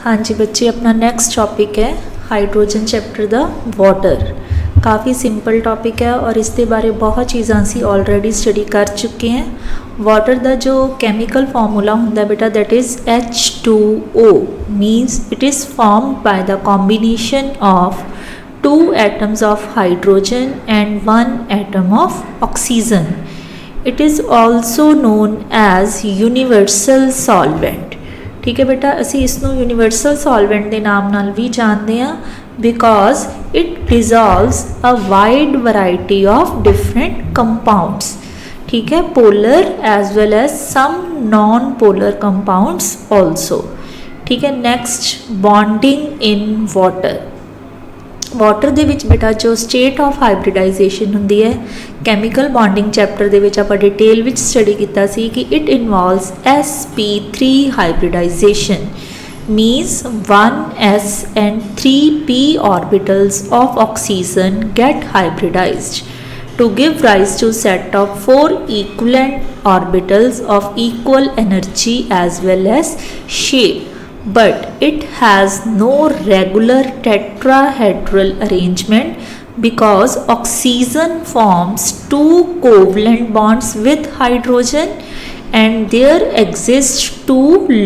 हाँ जी बच्चे, अपना नेक्स्ट टॉपिक है हाइड्रोजन चैप्टर द वाटर। काफ़ी सिंपल टॉपिक है और इसके बारे बहुत चीज़ां असी ऑलरेडी स्टडी कर चुके हैं। वाटर का जो केमिकल फार्मूला होंगे बेटा that is H2O, means it is form by the combination of 2 atoms of hydrogen and 1 atom of oxygen. It is also known as universal solvent। ठीक है बेटा, असी इसनों यूनिवर्सल सॉल्वेंट के नाम नाल भी जानते हैं because it dissolves a wide variety of different compounds. ठीक है, polar as well as some non polar compounds also. ठीक है, next bonding in water. Water दे विच बेटा जो स्टेट ऑफ हाइब्रिडाइजेशन होंदी है कैमिकल बॉन्डिंग चैप्टर दे विच आपां डिटेल विच स्टडी कीता सी कि it involves sp3 hybridization, means 1s and 3p orbitals of oxygen get hybridized to give rise to set of 4 equivalent orbitals of equal energy as well as shape, but it has no regular tetrahedral arrangement because oxygen forms 2 covalent bonds with hydrogen and there exist 2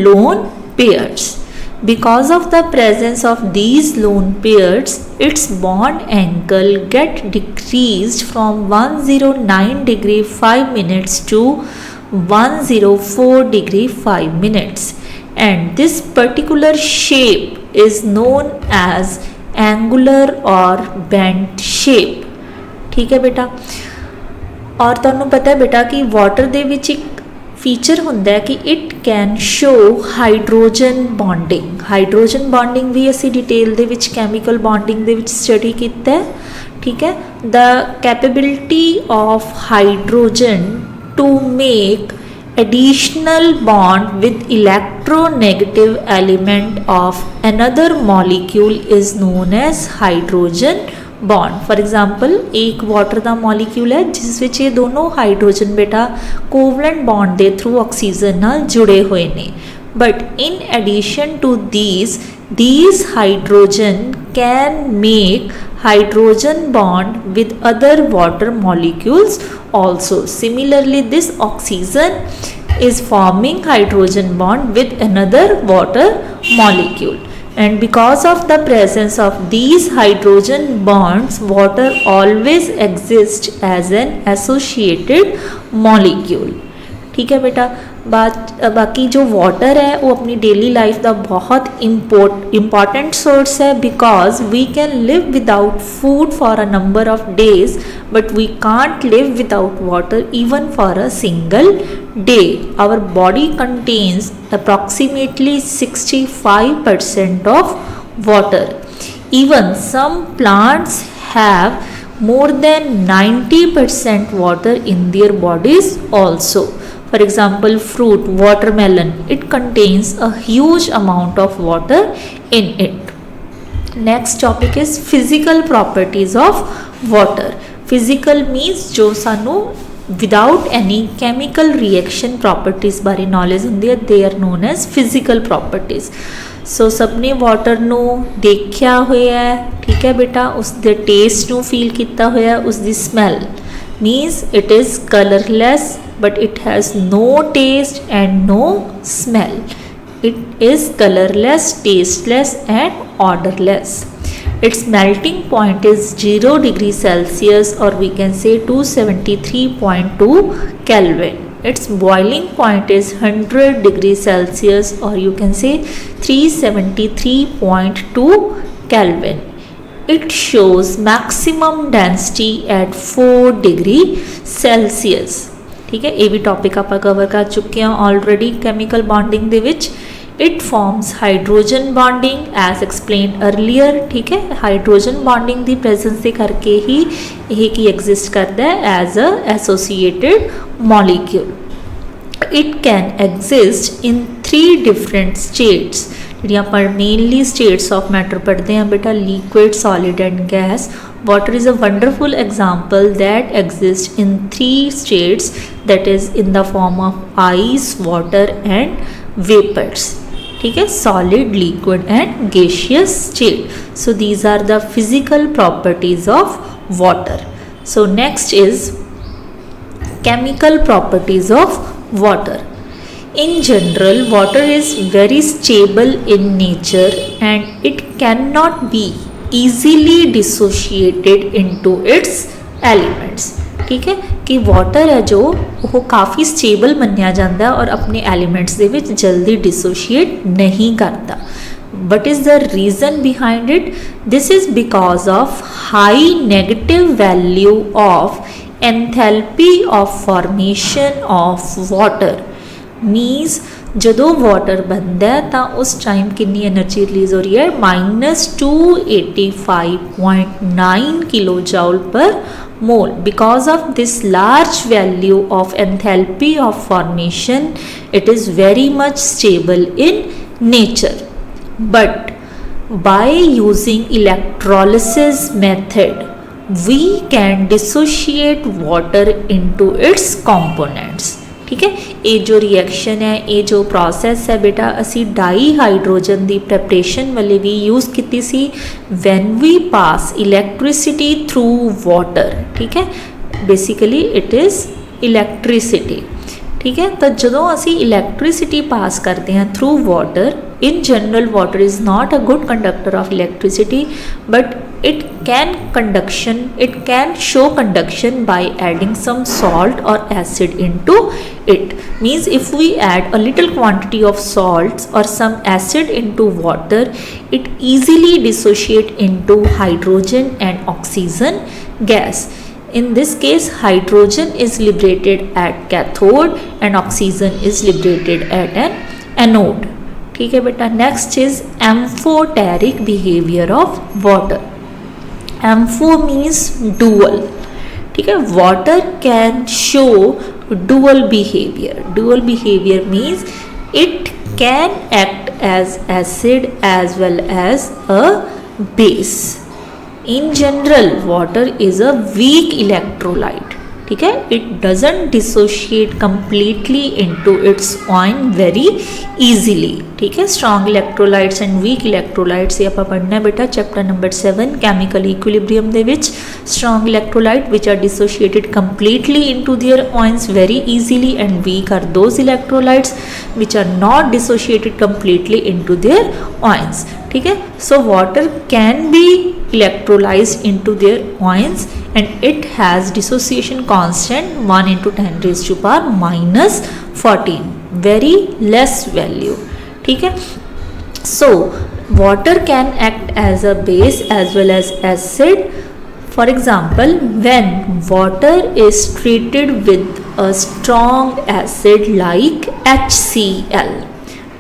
lone pairs. Because of the presence of these lone pairs, its bond angle get decreased from 109 degree 5 minutes to 104 degree 5 minutes, and this particular shape is known as angular or bent shape। ठीक है बेटा, और तुहानू पता है बेटा कि water दे विच एक फीचर होंदा है कि it can show hydrogen bonding. Hydrogen bonding भी असी डिटेल दे विच केमिकल बॉन्डिंग दे विच स्टडी कीता है। ठीक है, the capability of hydrogen to make additional bond with electronegative element of another molecule is known as hydrogen bond। For example एक वाटर का मॉलीक्यूल है जिस विच ये दोनों हाइड्रोजन बेटा कोवलेंट बॉन्ड के थ्रू ऑक्सीजन नाल जुड़े हुए ने, but in addition to these hydrogen can make hydrogen bond with other water molecules also। Similarly, this oxygen is forming hydrogen bond with another water molecule, and because of the presence of these hydrogen bonds water always exists as an associated molecule। ठीक है बेटा, बाकी जो water है वो अपनी daily life का बहुत इम्पॉर्टेंट सोर्स है because we can live without food for a number of days but we can't live without water even for a single day. Our body contains approximately 65% of water. Even some plants have more than 90% water in their bodies also। For example, fruit watermelon, it contains a huge amount of water in it। Next topic is physical properties of water। Physical means जो सानू without any chemical reaction properties बारे knowledge होंदी है, they are known as physical properties। सो सबने water नू देखा होया है। ठीक है बेटा, उसके टेस्ट नू फील किया होया, उसकी smell means it is colourless but it has no taste and no smell. It is colourless, tasteless and odourless. Its melting point is 0 degree Celsius और we can say 273.2 Kelvin। Its boiling point is 100 degree Celsius or you can say 373.2 Kelvin। It shows maximum density at 4 degree Celsius। ठीक है, ये भी topic आप cover कर चुके हैं already chemical bonding दे विच। It forms hydrogen bonding as explain earlier. ठीक है, हाइड्रोजन बॉन्डिंग की प्रेजेंस के करके ही ये की एग्जिस्ट करता है as a associated molecule. It can exist in 3 different states. जी आप मेनली स्टेट्स ऑफ मैटर पढ़ते हैं बेटा, liquid, solid and gas. Water is a wonderful example that exist in 3 states, that is in the form of ice, water and vapours. ठीक है, solid, liquid and gaseous state. So these are the physical properties of water. So next is chemical properties of water. In general, water is very stable in nature and it cannot be easily dissociated into its elements. ठीक है कि water है जो वो काफ़ी stable ਮੰਨਿਆ ਜਾਂਦਾ ਔਰ ਆਪਣੇ ਐਲੀਮੈਂਟਸ ਦੇ ਵਿੱਚ ਜਲਦੀ डिसोशिएट नहीं करता. What is the reason behind it? This is because of high negative value of enthalpy of formation of water. Means ਜਦੋਂ ਵਾਟਰ ਬਣਦਾ ਹੈ ਤਾਂ ਉਸ ਟਾਈਮ ਕਿੰਨੀ એનર્ਜੀ ਰਿਲੀਜ਼ ਹੋ ਰਹੀ ਹੈ -285.9 ਕਿਲੋ ਜਾਊਲ ਪਰ mole. Because of this large value of enthalpy of formation, it is very much stable in nature. But by using electrolysis method, we can dissociate water into its components. ठीक है, ये जो reaction है, ये जो process है बेटा असी डाई हाइड्रोजन की प्रैपरेशन वाले भी यूज़ की सी when we pass electricity through water. ठीक है, बेसिकली इट इज़ इलैक्ट्रिसिटी. ठीक है, तो जो असी इलैक्ट्रिसिटी पास करते हैं through water, in general water is not a good conductor of electricity, but it can show conduction by adding some salt or acid into it. Means if we add a little quantity of salts or some acid into water, it easily dissociate into hydrogen and oxygen gas. In this case, hydrogen is liberated at cathode and oxygen is liberated at an anode. ठीक है बेटा, next is amphoteric behaviour of water. Ampho means dual. ठीक है, water can show dual behaviour. Dual behaviour means it can act as acid as well as a base. In general water is a weak electrolyte. ठीक है, it doesn't dissociate completely into its ion very easily. ठीक है, strong electrolytes and weak electrolytes ये आप पढ़ना बेटा chapter number 7 chemical equilibrium दे विच. Strong electrolyte which are dissociated completely into their ions very easily and weak are those electrolytes which are not dissociated completely into their ions. ठीक है, so water can be electrolyzed into their ions and it has dissociation constant 1 into 10 raised to power minus 14, very less value. ठीक है, so water can act as a base as well as acid. For example, when water is treated with a strong acid like HCl.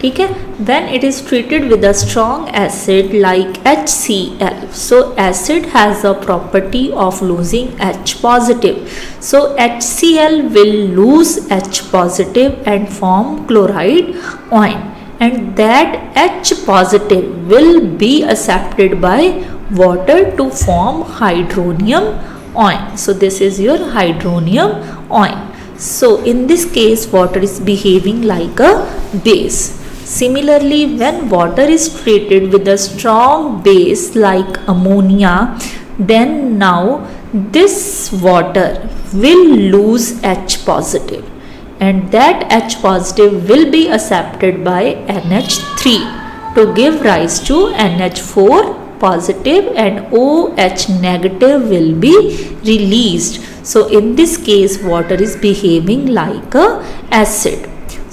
ठीक है, when it is treated with a strong acid like HCl, so acid has a property of losing H positive, so HCl will lose H positive and form chloride ion, and that H positive will be accepted by water to form hydronium ion. So this is your hydronium ion. So in this case water is behaving like a base. Similarly, when water is treated with a strong base like ammonia, then now this water will lose H positive and that H positive will be accepted by NH3 to give rise to NH4 positive and OH negative will be released. So in this case water is behaving like a acid.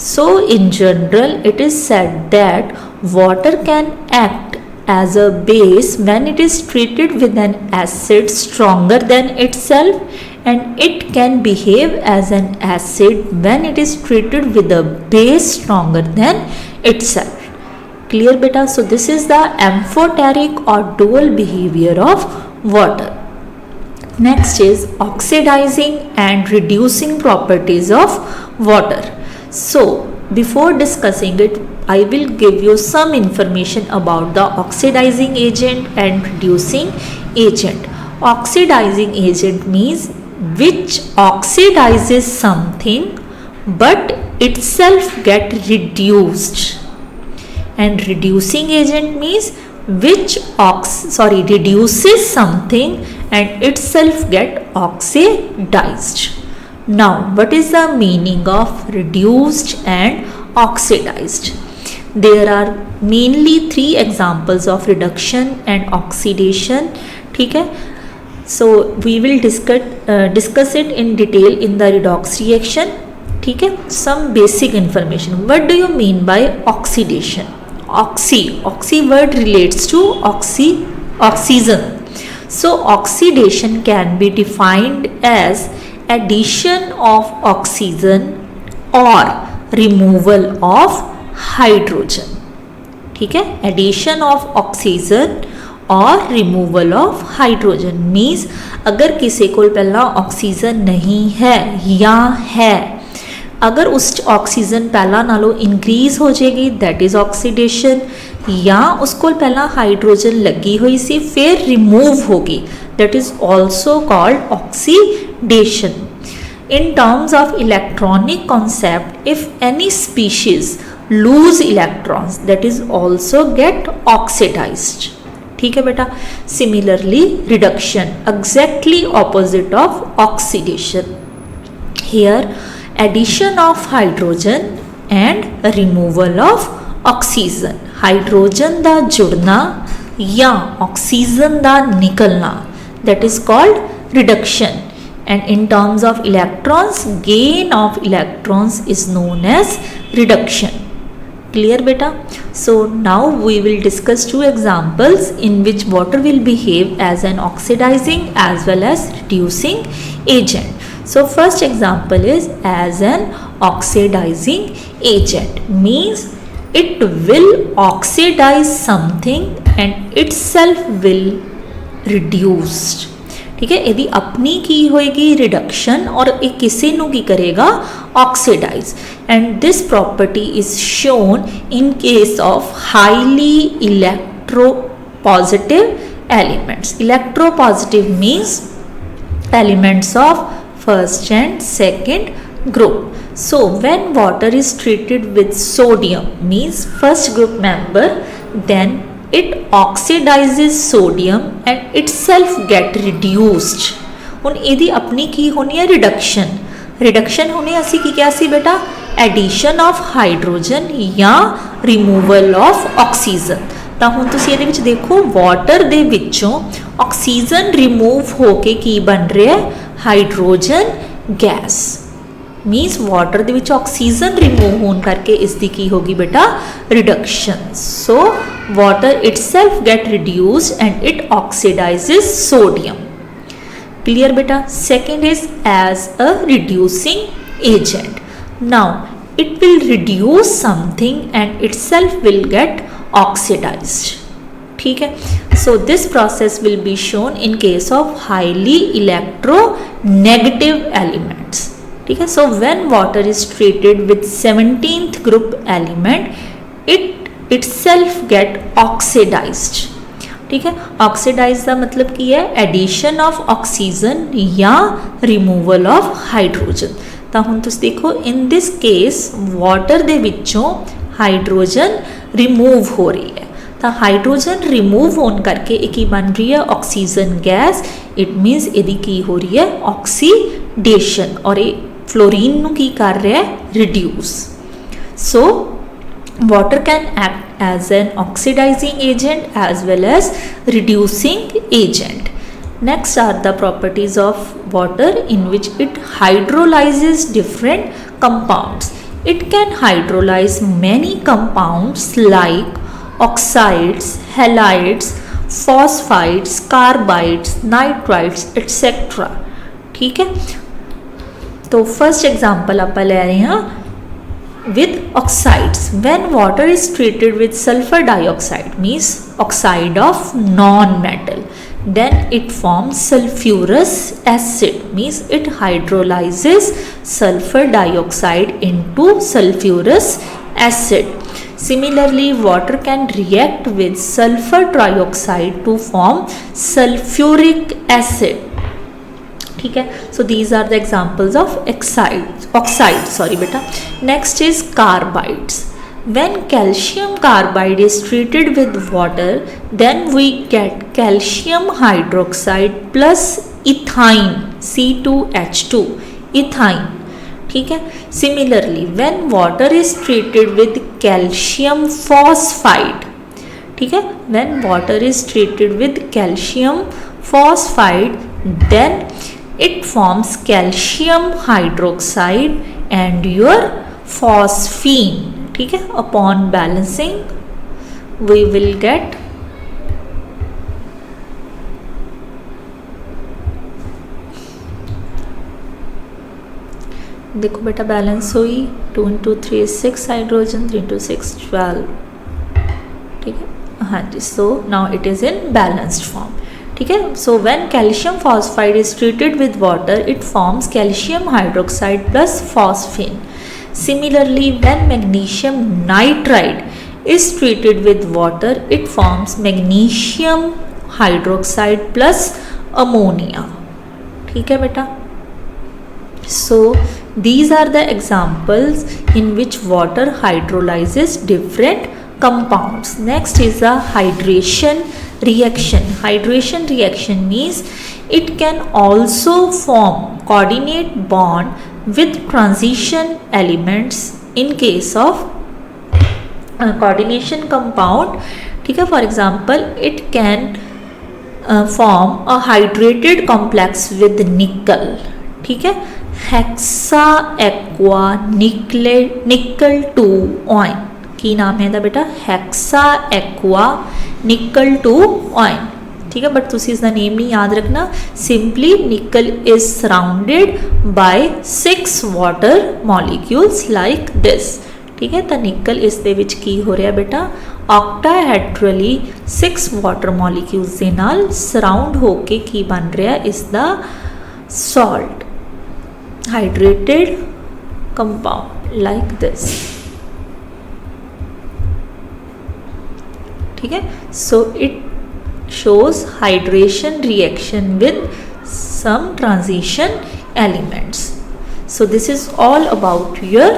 So in general it is said that water can act as a base when it is treated with an acid stronger than itself, and it can behave as an acid when it is treated with a base stronger than itself. Clear beta? So this is the amphoteric or dual behavior of water. Next is oxidizing and reducing properties of water. So before discussing it, I will give you some information about the oxidizing agent and reducing agent. Oxidizing agent means which oxidizes something but itself get reduced, and reducing agent means which reduces something and itself get oxidized. Now what is the meaning of reduced and oxidized? There are mainly 3 examples of reduction and oxidation. ठीक है, so we will discuss it in detail in the redox reaction. ठीक है, some basic information. What do you mean by oxidation? Oxy word relates to oxygen. So oxidation can be defined as addition of oxygen or removal of hydrogen. ठीक है, addition of oxygen और removal of hydrogen means अगर किसी को पहला oxygen नहीं है या है, अगर उस ऑक्सीजन पहला नालों इंक्रीज हो जाएगी दैट इज ऑक्सीडेशन, या उसको पहला हाइड्रोजन लगी हुई सी फिर रिमूव होगी that is also called oxidation. In terms of electronic concept, if any species lose electrons that is also get oxidized. ठीक है बेटा. Similarly reduction exactly opposite of oxidation. Here addition of hydrogen and removal of oxygen. Hydrogen ਦਾ जुड़ना या oxygen ਦਾ निकलना that is called reduction. And in terms of electrons, gain of electrons is known as reduction. Clear beta? So now we will discuss 2 examples in which water will behave as an oxidizing as well as reducing agent. So first example is as an oxidizing agent means it will oxidize something and itself will reduce. ठीक है, यदि अपनी की होएगी reduction और एक किसी नु की करेगा oxidize. And this property is shown in case of highly electropositive elements. Electropositive means elements of first and second group. So when water is treated with sodium means first group member, then it oxidizes sodium and itself get reduced. ਹੁਣ ਇਹਦੀ ਆਪਣੀ ਕੀ ਹੋਣੀ ਹੈ reduction ਹੋਣੀ. ਅਸੀਂ ਕੀ ਕਿਹਾ ਸੀ ਬੇਟਾ, edition of hydrogen ਜਾਂ ਰਿਮੂਵਲ ਆਫ ਆਕਸੀਜਨ. ਤਾਂ ਹੁਣ ਤੁਸੀਂ ਇਹਦੇ ਵਿੱਚ ਦੇਖੋ ਵਾਟਰ ਦੇ ਵਿੱਚੋਂ ਆਕਸੀਜਨ ਰਿਮੂਵ ਹੋ ਕੇ ਕੀ ਬਣ ਰਿਹਾ ਹੈ, ਹਾਈਡਰੋਜਨ ਗੈਸ. मीन्स वाटर ਦੇ ਵਿੱਚ ऑक्सीजन रिमूव होने करके इसकी की होगी बेटा reduction. So water itself get reduced and it oxidizes sodium. Clear बेटा. Second is as a reducing agent. Now it will reduce something and itself will get oxidized. ठीक है. So this process will be shown in case of highly electronegative elements. ठीक है. So when water is treated with 17th group element it itself get oxidized. ठीक है, oxidize का मतलब की है एडिशन ऑफ ऑक्सीजन या रिमूवल ऑफ हाइड्रोजन. तो हुण तुसीं देखो इन दिस केस वाटर दे विचों हाइड्रोजन रिमूव हो रही है. तो हाइड्रोजन रिमूव होने करके एक ही बन रही है ऑक्सीजन गैस. इट मीनस यदि की हो रही है ऑक्सीडेशन और ये फ्लोरीन नू की कर रहा है reduce. So water can act as an oxidizing agent as well as reducing agent. Next are the properties of water in which it hydrolyses different compounds. It can hydrolyse many compounds like oxides, halides, phosphides, carbides, nitrites, etc. ठीक है. तो first example आप ले रहे हैं with oxides. When water is treated with sulphur dioxide means oxide of non metal, then it forms sulfurous acid means it hydrolyzes sulfur dioxide into sulfurous acid. Similarly, water can react with sulfur trioxide to form sulfuric acid. ठीक है. So these are the examples of oxides. Sorry beta. Next is carbides. When calcium carbide is treated with water, then we get calcium hydroxide plus ethyne, C2H2, ethyne. ठीक है. Similarly, when water is treated with calcium phosphide, ठीक है, when water is treated with calcium phosphide, then it forms calcium hydroxide and your phosphine. ठीक है. Upon balancing we will get देखो बेटा balance हुई 2 into 3 is 6 hydrogen, 3 into 6 12. ठीक है. हाँ जी. So now it is in balanced form. ठीक है. So when calcium phosphide is treated with water it forms calcium hydroxide plus phosphine. Similarly, when magnesium nitride is treated with water, it forms magnesium hydroxide plus ammonia. ठीक है बेटा. So these are the examples in which water hydrolyzes different compounds. Next is a hydration reaction. Hydration reaction means it can also form coordinate bond with transition elements in case of coordination compound. ठीक है. For example, it can form a hydrated complex with nickel. ठीक है. Hexa aqua निकल 2 ion की नाम है बेटा hexa aqua निकल 2 ऑयन. ठीक है. बट तुसी इसका नेम नहीं याद रखना. सिंपली निकल is surrounded by 6 water molecules like this. ठीक है. तो निकल इस दे विच की हो रहा बेटा ऑक्टाहेड्रली 6 वाटर मॉलिक्यूल्स दे नाल सराउंड होके की बन रहा इसका salt hydrated compound like this. ठीक है. So it shows hydration reaction with some transition elements. So this is all about your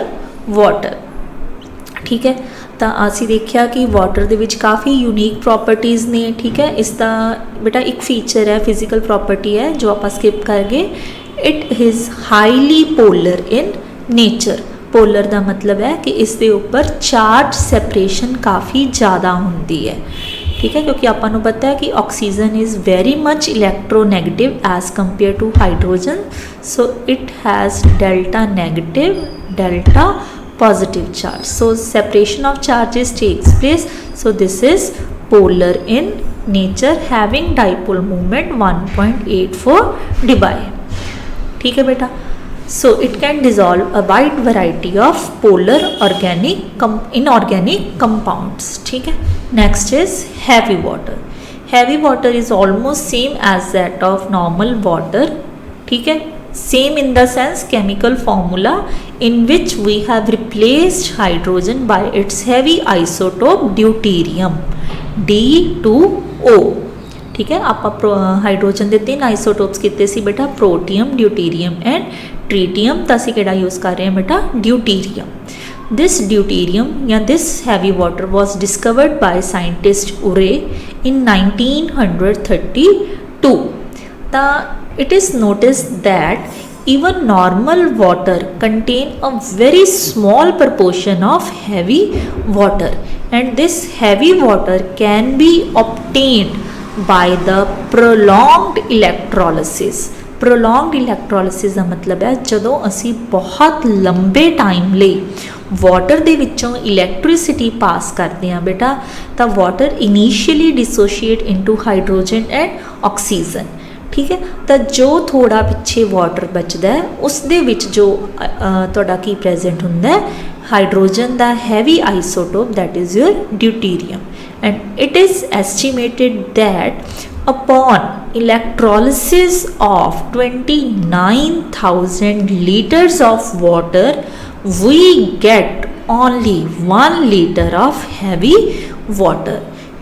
water. ठीक है. ਤਾਂ ਅਸੀਂ ਦੇਖਿਆ ਕਿ ਵਾਟਰ ਦੇ ਵਿੱਚ ਕਾਫੀ ਯੂਨੀਕ ਪ੍ਰੋਪਰਟੀਜ਼ ਨੇ. ਠੀਕ ਹੈ. ਇਸ ਦਾ ਬੇਟਾ ਇੱਕ ਫੀਚਰ ਹੈ ਫਿਜ਼ੀਕਲ ਪ੍ਰੋਪਰਟੀ ਹੈ ਜੋ ਆਪਾਂ ਸਕਿਪ ਕਰ ਗਏ. It is highly polar in nature. Polar का मतलब है कि इसके ऊपर चार्ज सैपरेशन काफ़ी ज़्यादा होती है. ठीक है. क्योंकि आपको पता है कि oxygen is very much electronegative as compare to hydrogen. So it has delta negative delta positive charge. So separation of charges takes place. So this is polar in nature having dipole movement 1.84 dBi. ठीक है बेटा. So it can dissolve a wide variety of polar organic inorganic compounds. ठीक है. Next is heavy water. Heavy water is almost same as that of normal water. ठीक है. Same in the sense chemical formula in which we have replaced hydrogen by its heavy isotope deuterium D2O. ठीक है. आप hydrogen के 3 isotopes कितने सी बेटा protium deuterium and tritium. तो असी केड़ा यूज़ कर रहे हैं बेटा ड्यूटीरियम. दिस ड्यूटीरियम या this heavy water was discovered by scientist उरे इन 1932. तो it is notice that even normal water contain a very small proportion of heavy water, and this heavy water can be obtained by the prolonged electrolysis. prolonged electrolysis ਦਾ ਮਤਲਬ ਹੈ ਜਦੋਂ ਅਸੀਂ ਬਹੁਤ ਲੰਬੇ time ਲਈ water ਦੇ ਵਿੱਚੋਂ ਇਲੈਕਟ੍ਰਿਸਿਟੀ ਪਾਸ ਕਰਦੇ ਹਾਂ ਬੇਟਾ, ਤਾਂ water initially dissociate into hydrogen and oxygen. ठीक है. तो जो थोड़ा पिछे वाटर बचता है उस दे विच जो तुहाडा की प्रेजेंट हुंदा है हाइड्रोजन दा heavy isotope that is your deuterium. And it is estimated that upon electrolysis of 29,000 liters of water we get only 1 liter of heavy water.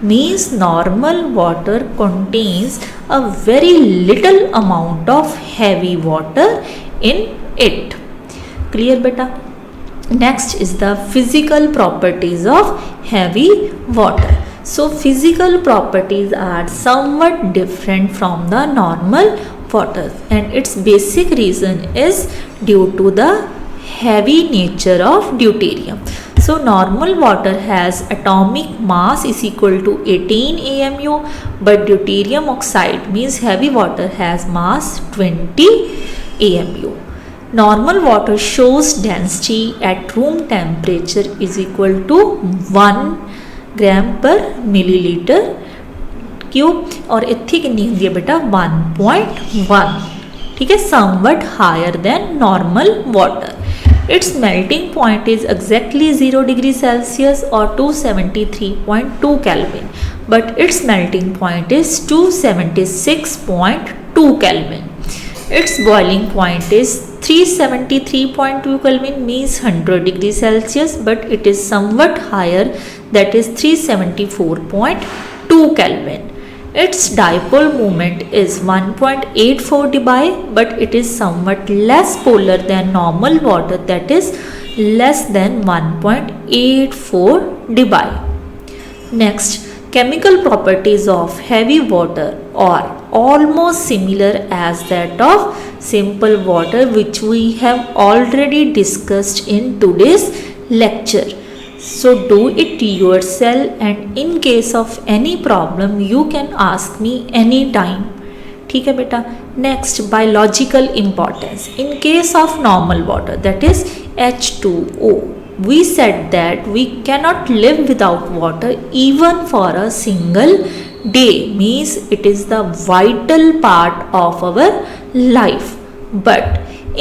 Means normal water contains a very little amount of heavy water in it. Clear beta? Next is the physical properties of heavy water. So physical properties are somewhat different from the normal water, and its basic reason is due to the heavy nature of deuterium. So normal water has atomic mass is equal to 18 AMU, but deuterium oxide means heavy water has mass 20 AMU. Normal water shows density at room temperature is equal to 1 gram per milliliter cube, और इतनी कितनी होती है बेटा 1.1, ठीक है, somewhat higher than normal water. Its melting point is exactly 0 degree Celsius और 273.2 kelvin, but its melting point is 276.2 kelvin. Its boiling point is 373.2 Kelvin, means 100 degree Celsius, but it is somewhat higher, that is 374.2 Kelvin. Its dipole moment is 1.84 dBi, but it is somewhat less polar than normal water, that is less than 1.84 dBi. Next, chemical properties of heavy water are almost similar as that of simple water, which we have already discussed in today's lecture. So do it yourself, and in case of any problem you can ask me anytime. ठीक है बेटा। Next, biological importance in case of normal water, that is H2O. We said that we cannot live without water even for a single day, means it is the vital part of our life. But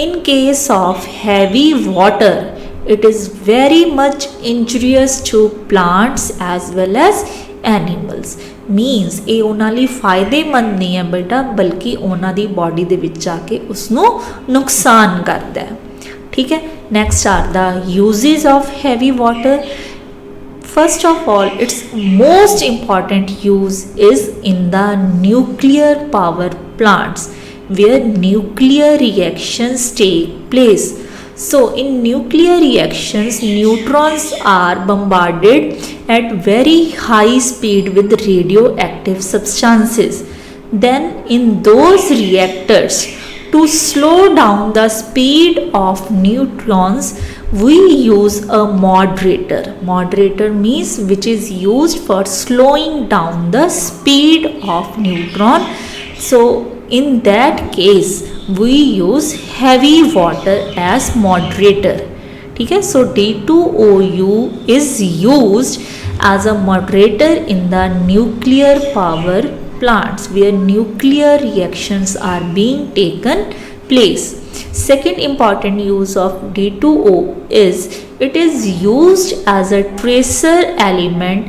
in case of heavy water, it is very much injurious to plants as well as animals, means ਇਹ ਉਹਨਾਂ ਲਈ ਫਾਇਦੇਮੰਦ ਨਹੀਂ ਹੈ ਬੇਟਾ, ਬਲਕਿ ਉਹਨਾਂ ਦੀ body ਦੇ ਵਿੱਚ ਜਾ ਕੇ ਉਸ ਨੂੰ ਨੁਕਸਾਨ ਕਰਦਾ ਹੈ, ठीक है। Next are the uses of heavy water. First of all, its most important use is in the nuclear power plants where nuclear reactions take place. So in nuclear reactions, neutrons are bombarded at very high speed with radioactive substances. Then in those reactors, to slow down the speed of neutrons, we use a moderator. Moderator means which is used for slowing down the speed of neutron. So in that case we use heavy water as moderator, ठीक है। So D2OU is used as a moderator in the nuclear power plants where nuclear reactions are being taken place. Second important use of D2O is it is used as a tracer element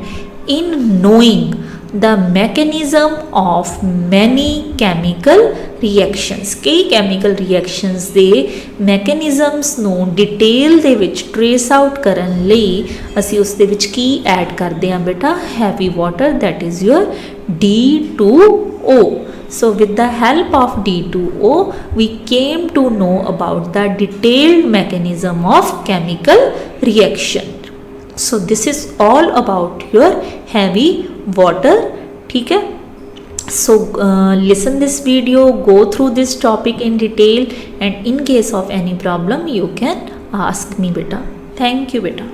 in knowing the mechanism of many chemical reactions। कई chemical reactions ਦੇ mechanisms ਨੂੰ detail ਦੇ ਵਿੱਚ trace out ਕਰਨ ਲਈ ਅਸੀਂ ਉਸ ਦੇ ਵਿੱਚ ਕੀ add ਕਰਦੇ ਹਾਂ ਬੇਟਾ, heavy water, that is your D2O. So with the help of D2O, we came to know about the detailed mechanism of chemical reaction. So this is all about your heavy water, ठीक है। So listen this video, go through this topic in detail, and in case of any problem you can ask me beta. Thank you beta.